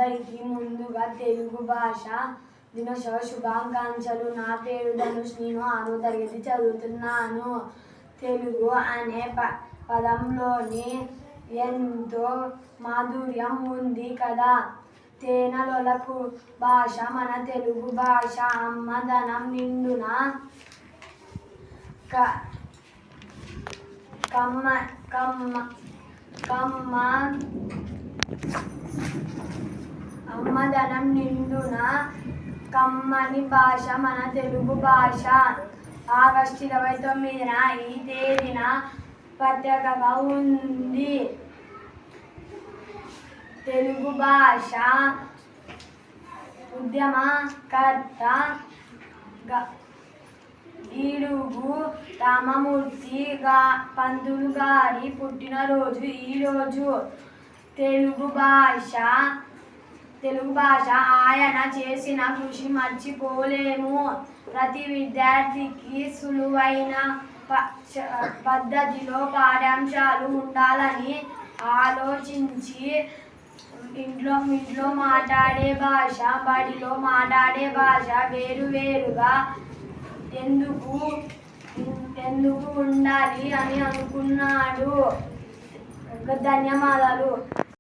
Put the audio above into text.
అందరికీ ముందుగా తెలుగు భాష దినోత్సవ శుభాకాంక్షలు. నా పేరు ధనుష్. నేను 6వ తరగతి చదువుతున్నాను. తెలుగు అనే పదంలోని ఎంతో మాధుర్యం ఉంది కదా. తేనెలొలకు భాష మన తెలుగు భాష. అమ్మదనం నిండున అమ్మదనం నిండున కమ్మని భాష మన తెలుగు భాష. ఆగస్టు 29న ఈ తేదీన ప్రత్యేకంగా ఉంది. తెలుగు భాష ఉద్యమకర్త గిడుగు రామమూర్తి పంతులు గారి పుట్టినరోజు ఈరోజు. తెలుగు భాష ఆయన చేసిన కృషి మర్చిపోలేము. ప్రతి విద్యార్థికి సులువైన పద్ధతిలో పాఠ్యాంశాలు ఉండాలని ఆలోచించి ఇంట్లో మాట్లాడే భాష, బడిలో మాట్లాడే భాష వేరువేరుగా ఎందుకు ఉండాలి అని అనుకున్నాడు. ధన్యవాదాలు.